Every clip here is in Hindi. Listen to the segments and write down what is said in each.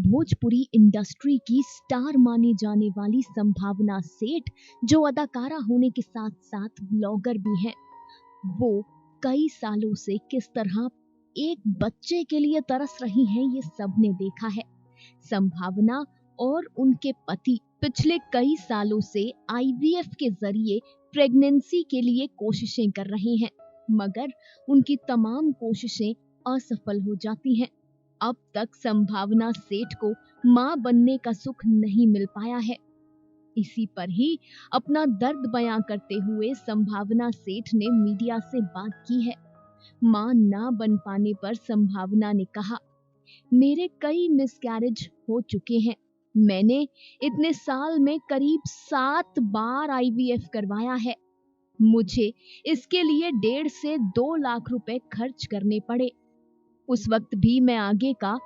भोजपुरी इंडस्ट्री की स्टार माने जाने वाली संभावना सेठ, जो अदाकारा होने के साथ साथ ब्लॉगर भी हैं, वो कई सालों से किस तरह एक बच्चे के लिए तरस रही हैं, ये सबने देखा है। संभावना और उनके पति पिछले कई सालों से आईवीएफ के जरिए प्रेगनेंसी के लिए कोशिशें कर रहे हैं, मगर उनकी तमाम कोशिशें असफल हो जाती हैं। अब तक संभावना सेठ को मां बनने का सुख नहीं मिल पाया है। इसी पर ही अपना दर्द बयां करते हुए संभावना सेठ ने मीडिया से बात की है। मां ना बन पाने पर संभावना ने कहा, मेरे कई मिसकैरेज हो चुके हैं। मैंने इतने साल में करीब 7 बार आईवीएफ करवाया है। मुझे इसके लिए 1.5 से 2 लाख रुपए खर्च करने पड़े। उस वक्त भी मैं आगे का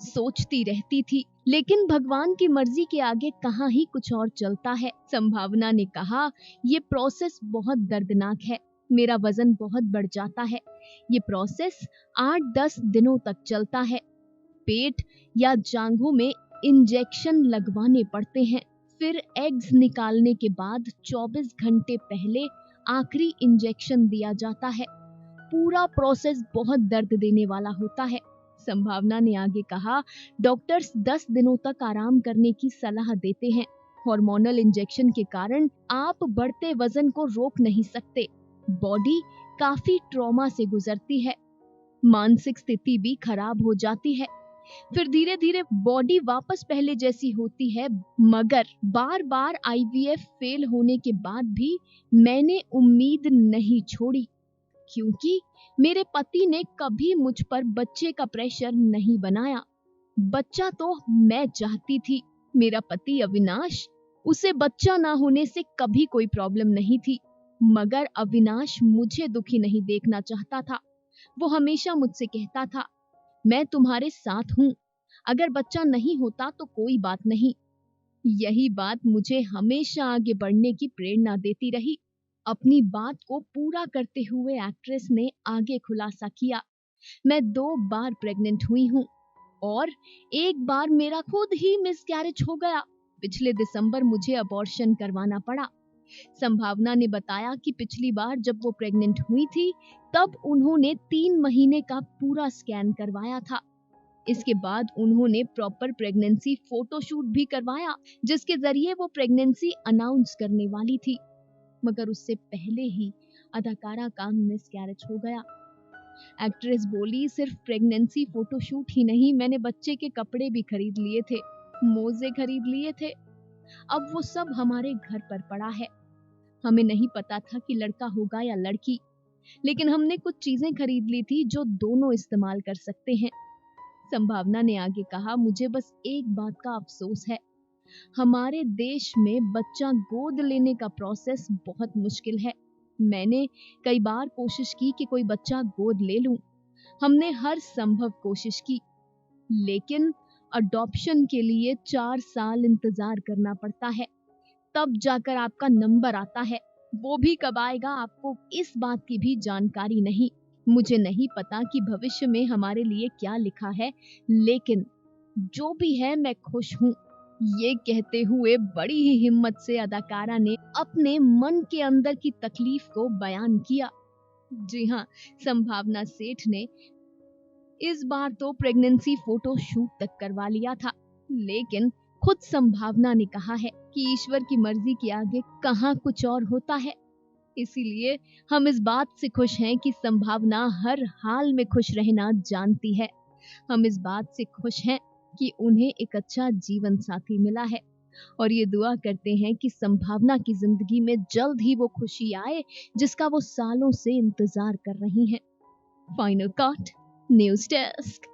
सोचती रहती थी, लेकिन भगवान की मर्जी के आगे कहाँ ही कुछ और चलता है। संभावना ने कहा, ये प्रोसेस बहुत दर्दनाक है। मेरा वजन बहुत बढ़ जाता है। ये प्रोसेस 8-10 दिनों तक चलता है। पेट या जांघों में इंजेक्शन लगवाने पड़ते हैं। फिर एग्स निकालने के बाद 24 घंटे पहले आखिरी इंजेक्शन दिया जाता है। पूरा प्रोसेस बहुत दर्द देने वाला होता है। संभावना ने आगे कहा, डॉक्टर्स 10 दिनों तक आराम करने की सलाह देते हैं। हार्मोनल इंजेक्शन के कारण आप बढ़ते वजन को रोक नहीं सकते। बॉडी काफी ट्रॉमा से गुजरती है। मानसिक स्थिति भी खराब हो जाती है। फिर धीरे धीरे बॉडी वापस पहले जैसी होती है। मगर बार बार आईवीएफ फेल होने के बाद भी मैंने उम्मीद नहीं छोड़ी, क्योंकि मेरे पति ने कभी मुझ पर बच्चे का प्रेशर नहीं बनाया। बच्चा तो मैं चाहती थी। मेरा पति अविनाश, उसे बच्चा ना होने से कभी कोई प्रॉब्लम नहीं थी, मगर अविनाश मुझे दुखी नहीं देखना चाहता था। वो हमेशा मुझसे कहता था, मैं तुम्हारे साथ हूँ, अगर बच्चा नहीं होता तो कोई बात नहीं। यही बात मुझे हमेशा आगे बढ़ने की प्रेरणा देती रही। अपनी बात को पूरा करते हुए एक्ट्रेस ने आगे खुलासा किया, मैं 2 बार प्रेग्नेंट हुई हूँ और एक बार मेरा खुद ही मिसकैरेज हो गया। पिछले दिसंबर मुझे अबॉर्शन करवाना पड़ा। संभावना ने बताया कि पिछली बार जब वो प्रेग्नेंट हुई थी, तब उन्होंने 3 महीने का पूरा स्कैन करवाया था। इसके बाद उन्होंने प्रॉपर प्रेगनेंसी फोटोशूट भी करवाया, जिसके जरिए वो प्रेगनेंसी अनाउंस करने वाली थी, मगर उससे पहले ही अदाकारा का मिसकैरेज हो गया। एक्ट्रेस बोली, सिर्फ प्रेगनेंसी फोटोशूट ही नहीं, मैंने बच्चे के कपड़े भी खरीद लिए थे, मोजे खरीद लिए थे। अब वो सब हमारे घर पर पड़ा है। हमें नहीं पता था कि लड़का होगा या लड़की, लेकिन हमने कुछ चीजें खरीद ली थी जो दोनों इस्तेमाल कर सकते हैं। संभावना ने आगे कहा, मुझे बस एक बात का अफसोस है, हमारे देश में बच्चा गोद लेने का प्रोसेस बहुत मुश्किल है। मैंने कई बार कोशिश की कि कोई बच्चा गोद ले लूं। हमने हर संभव कोशिश की, लेकिन अडॉप्शन के लिए 4 साल इंतजार करना पड़ता है, तब जाकर आपका नंबर आता है। वो भी कब आएगा, आपको इस बात की भी जानकारी नहीं। मुझे नहीं पता कि भविष्य में हमारे लिए क्या लिखा है, लेकिन जो भी है मैं खुश हूँ। ये कहते हुए बड़ी ही हिम्मत से अदाकारा ने अपने मन के अंदर की तकलीफ को बयान किया। जी हाँ, संभावना सेठ ने इस बार तो प्रेगनेंसी फोटो शूट तक करवा लिया था, लेकिन खुद संभावना ने कहा है कि ईश्वर की मर्जी के आगे कहाँ कुछ और होता है। इसीलिए हम इस बात से खुश हैं कि संभावना हर हाल में खुश रहना जानती है। हम इस बात से खुश हैं कि उन्हें एक अच्छा जीवन साथी मिला है, और ये दुआ करते हैं कि संभावना की जिंदगी में जल्द ही वो खुशी आए जिसका वो सालों से इंतजार कर रही हैं। Final cut, news desk.